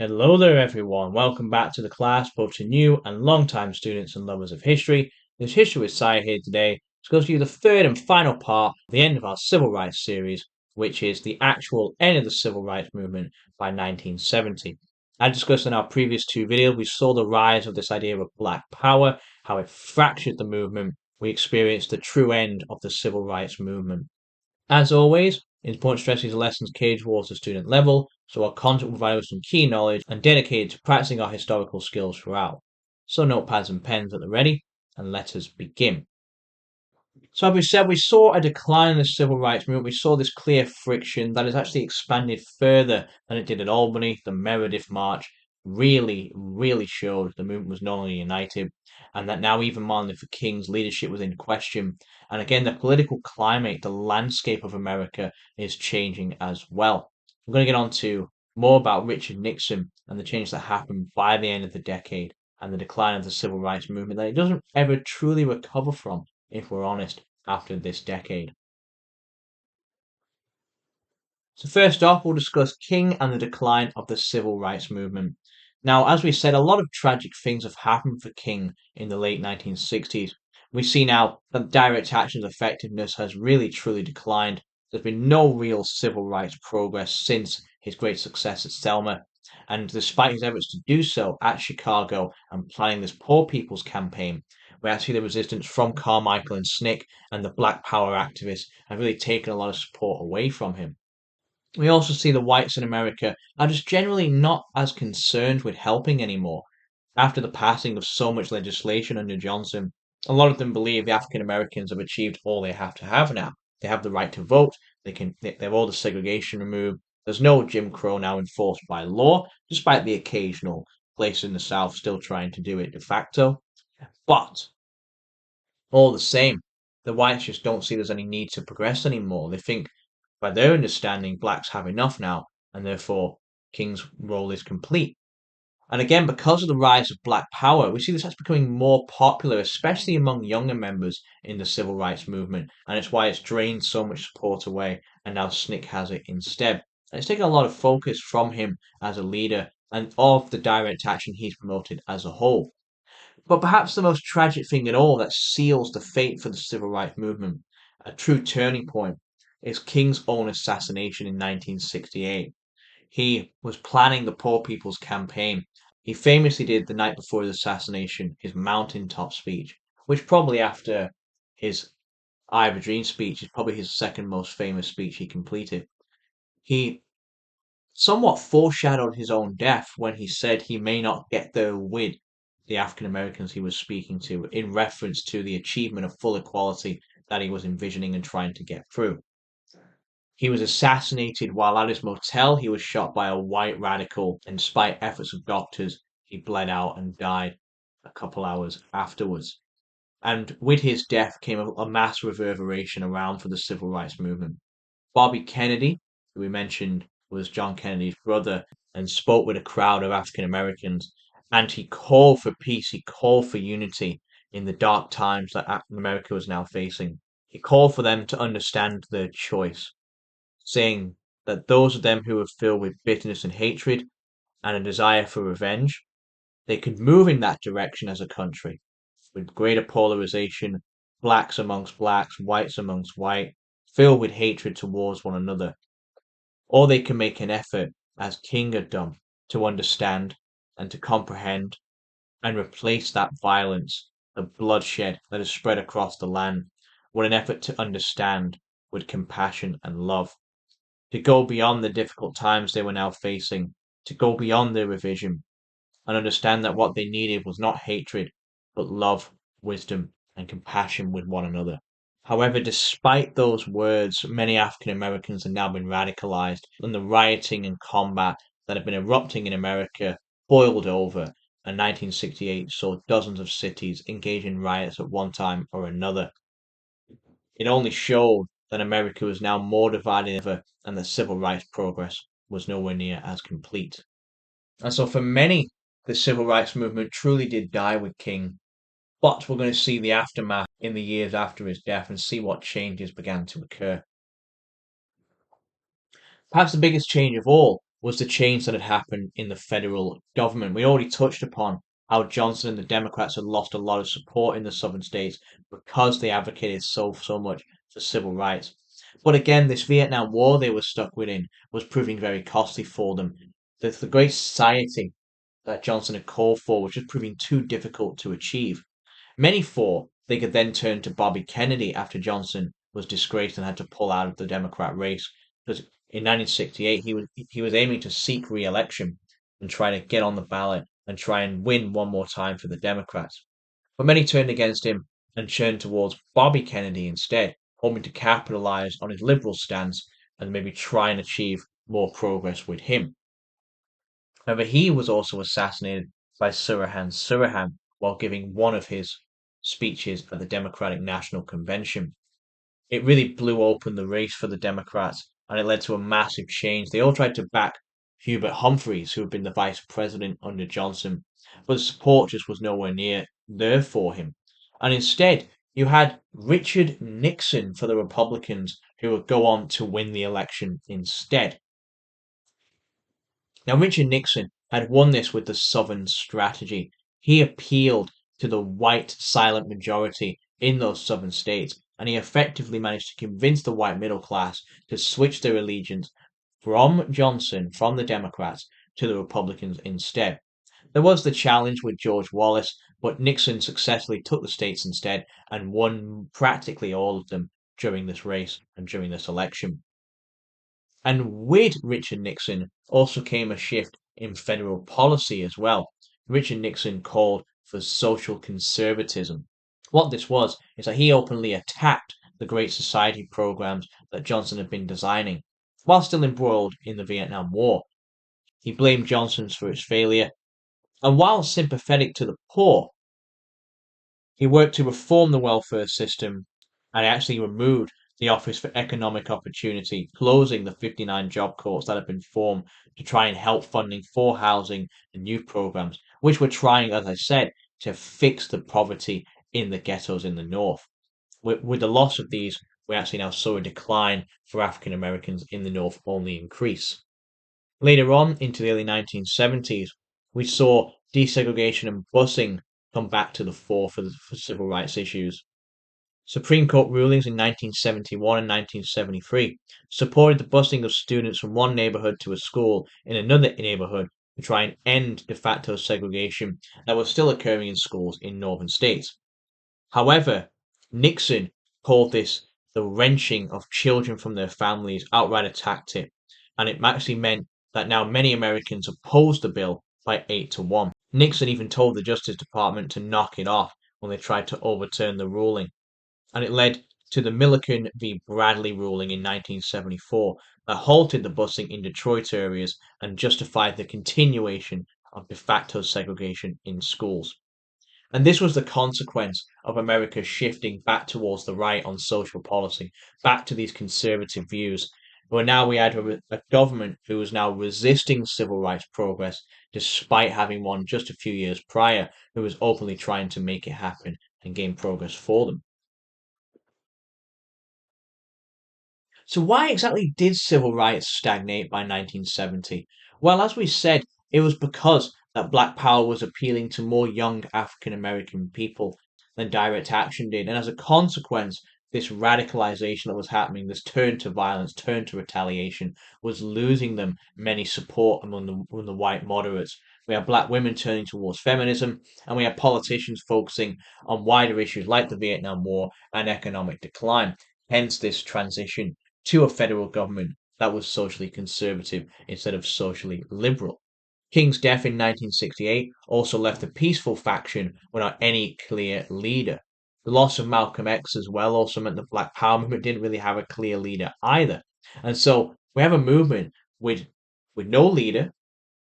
Hello there, everyone. Welcome back to the class, both to new and long-time students and lovers of history. This History with Sire here today to go through the third and final part, the end of our civil rights series, which is the actual end of the civil rights movement by 1970. As discussed in our previous two videos, we saw the rise of this idea of black power, how it fractured the movement. We experienced the true end of the civil rights movement. As always, it's important to stress these lessons catered towards the student level, so our content will provide us some key knowledge and dedicated to practicing our historical skills throughout. So notepads and pens at the ready, and let us begin. So as we said, we saw a decline in the civil rights movement. We saw this clear friction that has actually expanded further than it did at Albany. The Meredith March really showed the movement was not only united, and that now even Martin Luther King's leadership was in question. And again, the political climate, the landscape of America is changing as well. We're going to get on to more about Richard Nixon and the change that happened by the end of the decade and the decline of the civil rights movement that it doesn't ever truly recover from, if we're honest, after this decade. So first off, we'll discuss King and the decline of the civil rights movement. Now, as we said, a lot of tragic things have happened for King in the late 1960s. We see now that direct action's effectiveness has really truly declined. There's been no real civil rights progress since his great success at Selma. And despite his efforts to do so at Chicago and planning this Poor People's Campaign, we actually the resistance from Carmichael and SNCC and the Black Power activists have really taken a lot of support away from him. We also see the whites in America are just generally not as concerned with helping anymore. After the passing of so much legislation under Johnson, a lot of them believe the African Americans have achieved all they have to have now. They have the right to vote, they have all the segregation removed. There's no Jim Crow now enforced by law, despite the occasional place in the South still trying to do it de facto. But all the same, the whites just don't see there's any need to progress anymore. They think, by their understanding, blacks have enough now, and therefore King's role is complete. And again, because of the rise of black power, we see this as becoming more popular, especially among younger members in the civil rights movement, and it's why it's drained so much support away, and now SNCC has it instead. And it's taken a lot of focus from him as a leader and of the direct action he's promoted as a whole. But perhaps the most tragic thing in all that seals the fate for the civil rights movement, a true turning point, is King's own assassination in 1968. He was planning the Poor People's Campaign. He famously did the night before his assassination his mountaintop speech, which probably after his I Have a Dream speech is probably his second most famous speech he completed. He somewhat foreshadowed his own death when he said he may not get there with the African Americans he was speaking to, in reference to the achievement of full equality that he was envisioning and trying to get through. He was assassinated while at his motel. He was shot by a white radical, and despite efforts of doctors, he bled out and died a couple hours afterwards. And with his death came a mass reverberation around for the civil rights movement. Bobby Kennedy, who we mentioned was John Kennedy's brother, and spoke with a crowd of African Americans, and he called for peace, he called for unity in the dark times that America was now facing. He called for them to understand their choice, saying that those of them who were filled with bitterness and hatred and a desire for revenge, they could move in that direction as a country, with greater polarization, blacks amongst blacks, whites amongst white, filled with hatred towards one another. Or they can make an effort, as King had done, to understand and to comprehend and replace that violence, the bloodshed that has spread across the land, with an effort to understand with compassion and love, to go beyond the difficult times they were now facing, to go beyond their revision, and understand that what they needed was not hatred, but love, wisdom, and compassion with one another. However, despite those words, many African Americans have now been radicalized, and the rioting and combat that have been erupting in America boiled over, and 1968 saw dozens of cities engage in riots at one time or another. It only showed that America was now more divided than ever, and that civil rights progress was nowhere near as complete. And so for many, the civil rights movement truly did die with King, but we're going to see the aftermath in the years after his death and see what changes began to occur. Perhaps the biggest change of all was the change that had happened in the federal government. We already touched upon how Johnson and the Democrats had lost a lot of support in the southern states because they advocated so much for civil rights. But again, this Vietnam War they were stuck within was proving very costly for them. The Great Society that Johnson had called for was just proving too difficult to achieve. Many thought they could then turn to Bobby Kennedy after Johnson was disgraced and had to pull out of the Democrat race. Because in 1968, he was aiming to seek re-election and try to get on the ballot and try and win one more time for the Democrats. But many turned against him and turned towards Bobby Kennedy instead, hoping to capitalize on his liberal stance and maybe try and achieve more progress with him. However, he was also assassinated by Sirhan while giving one of his speeches at the Democratic National Convention. It really blew open the race for the Democrats and it led to a massive change. They all tried to back Hubert Humphreys, who had been the vice president under Johnson, but the support just was nowhere near there for him. And instead, you had Richard Nixon for the Republicans, who would go on to win the election instead. Now, Richard Nixon had won this with the Southern strategy. He appealed to the white silent majority in those Southern states, and he effectively managed to convince the white middle class to switch their allegiance from Johnson, from the Democrats, to the Republicans instead. There was the challenge with George Wallace, but Nixon successfully took the states instead and won practically all of them during this race and during this election. And with Richard Nixon also came a shift in federal policy as well. Richard Nixon called for social conservatism. What this was is that he openly attacked the Great Society programs that Johnson had been designing, while still embroiled in the Vietnam War. He blamed Johnson for its failure, and while sympathetic to the poor, he worked to reform the welfare system and actually removed the Office for Economic Opportunity, closing the 59 job corps that had been formed to try and help funding for housing and youth programs, which were trying, as I said, to fix the poverty in the ghettos in the north. With the loss of these, we actually now saw a decline for African Americans in the north only increase. Later on, into the early 1970s, we saw desegregation and busing come back to the fore for civil rights issues. Supreme Court rulings in 1971 and 1973 supported the busing of students from one neighborhood to a school in another neighborhood to try and end de facto segregation that was still occurring in schools in northern states. However, Nixon called this the wrenching of children from their families, outright attacked it, and it actually meant that now many Americans opposed the bill by 8-1. Nixon even told the Justice Department to knock it off when they tried to overturn the ruling, and it led to the Milliken v. Bradley ruling in 1974 that halted the busing in Detroit areas and justified the continuation of de facto segregation in schools. And this was the consequence of America shifting back towards the right on social policy, back to these conservative views, where now we had a government who was now resisting civil rights progress despite having won just a few years prior, who was openly trying to make it happen and gain progress for them. So why exactly did civil rights stagnate by 1970? Well, as we said, it was because that Black Power was appealing to more young African American people than direct action did. And as a consequence, this radicalization that was happening, this turn to violence, turn to retaliation, was losing them many support among the white moderates. We have black women turning towards feminism, and we have politicians focusing on wider issues like the Vietnam War and economic decline. Hence this transition to a federal government that was socially conservative instead of socially liberal. King's death in 1968 also left a peaceful faction without any clear leader. The loss of Malcolm X as well also meant the Black Power movement didn't really have a clear leader either. And so we have a movement with no leader,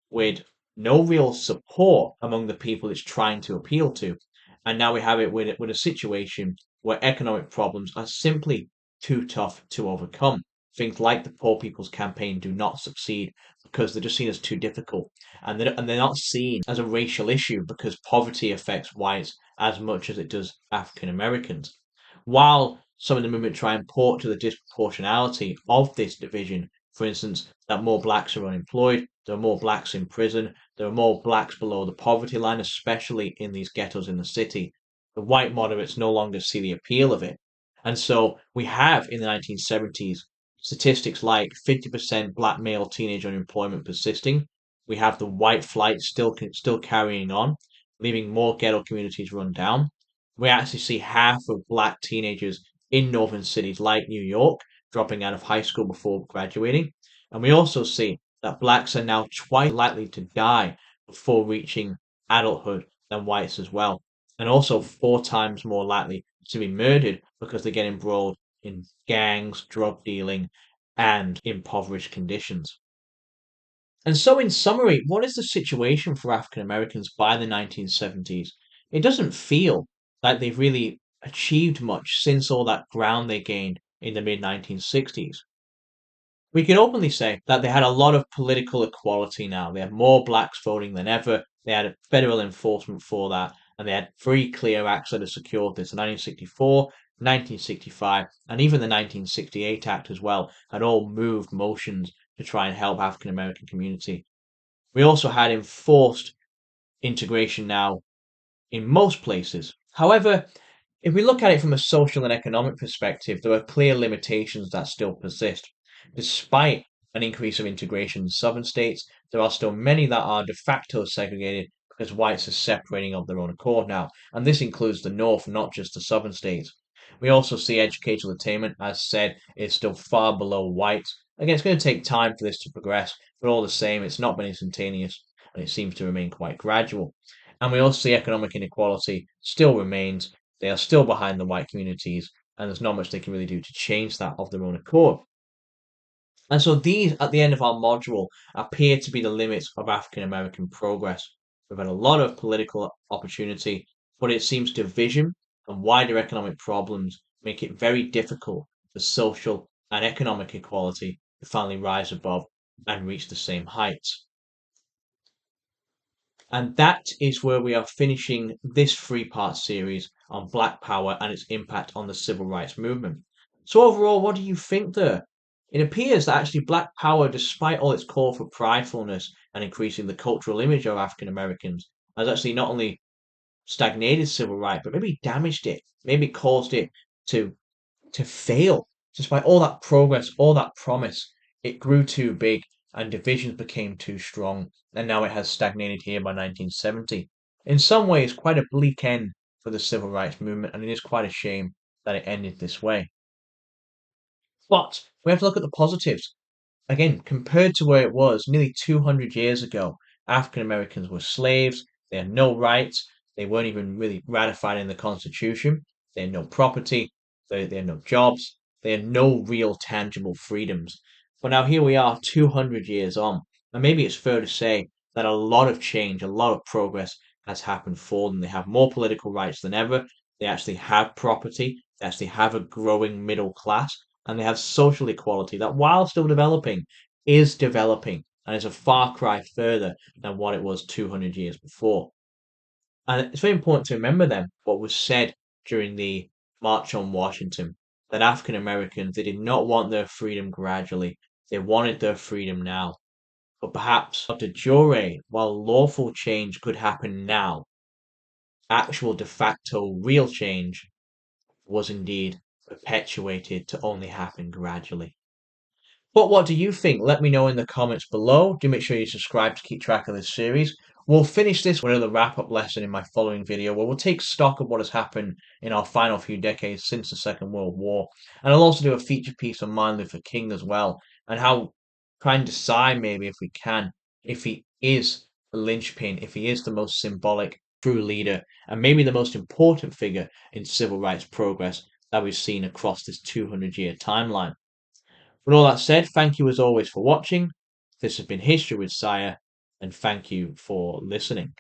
with no real support among the people it's trying to appeal to. And now we have it with a situation where economic problems are simply too tough to overcome. Things like the Poor People's Campaign do not succeed because they're just seen as too difficult. And they're not seen as a racial issue because poverty affects whites as much as it does African Americans. While some of the movement try and port to the disproportionality of this division For instance, that more blacks are unemployed, there are more blacks in prison, there are more blacks below the poverty line, especially in these ghettos in the city. The white moderates no longer see the appeal of it. And so we have in the 1970s statistics like 50% black male teenage unemployment persisting. We have the white flight still carrying on, leaving more ghetto communities run down. We actually see half of black teenagers in northern cities like New York dropping out of high school before graduating. And we also see that blacks are now twice likely to die before reaching adulthood than whites as well, and also four times more likely to be murdered because they get embroiled in gangs, drug dealing, and impoverished conditions. And so, in summary, what is the situation for African Americans by the 1970s? It doesn't feel like they've really achieved much since all that ground they gained in the mid 1960s. We can openly say that they had a lot of political equality now. They had more blacks voting than ever. They had federal enforcement for that, and they had free, clear acts that have secured this. 1964, 1965, and even the 1968 Act as well had all moved motions to try and help African American community. We also had enforced integration now in most places. However, if we look at it from a social and economic perspective, there are clear limitations that still persist. Despite an increase of integration in southern states, there are still many that are de facto segregated because whites are separating of their own accord now, and this includes the North, not just the southern states. We also see educational attainment, as said, is still far below whites. Again, it's going to take time for this to progress, but all the same, it's not been instantaneous, and it seems to remain quite gradual. And we also see economic inequality still remains. They are still behind the white communities, and there's not much they can really do to change that of their own accord. And so these, at the end of our module, appear to be the limits of African American progress. We've had a lot of political opportunity, but it seems division and wider economic problems make it very difficult for social and economic equality to finally rise above and reach the same heights. And that is where we are finishing this three-part series on Black Power and its impact on the civil rights movement. So overall, what do you think there? It appears that actually Black Power, despite all its call for pridefulness and increasing the cultural image of African Americans, has actually not only stagnated civil rights, but maybe damaged it, maybe caused it to to fail. Despite all that progress, all that promise, it grew too big and divisions became too strong, and now it has stagnated here by 1970. In some ways, quite a bleak end for the civil rights movement, and it is quite a shame that it ended this way. But we have to look at the positives. Again, compared to where it was nearly 200 years ago, African Americans were slaves, they had no rights, they weren't even really ratified in the Constitution, they had no property, they had no jobs, they had no real tangible freedoms. But now here we are 200 years on, and maybe it's fair to say that a lot of change, a lot of progress has happened for them. They have more political rights than ever, they actually have property, they actually have a growing middle class, and they have social equality that, while still developing, is developing and is a far cry further than what it was 200 years before. And it's very important to remember then what was said during the March on Washington, that African Americans, they did not want their freedom gradually, they wanted their freedom now. But perhaps de jure, while lawful change could happen now, actual de facto real change was indeed perpetuated to only happen gradually. But what do you think? Let me know in the comments below. Do make sure you subscribe to keep track of this series. We'll finish this with another wrap-up lesson in my following video where we'll take stock of what has happened in our final few decades since the Second World War. And I'll also do a feature piece on Martin Luther King as well, and how try and decide maybe if we can, if he is the linchpin, if he is the most symbolic, true leader, and maybe the most important figure in civil rights progress that we've seen across this 200-year timeline. With all that said, thank you as always for watching. This has been History with Sire, and thank you for listening.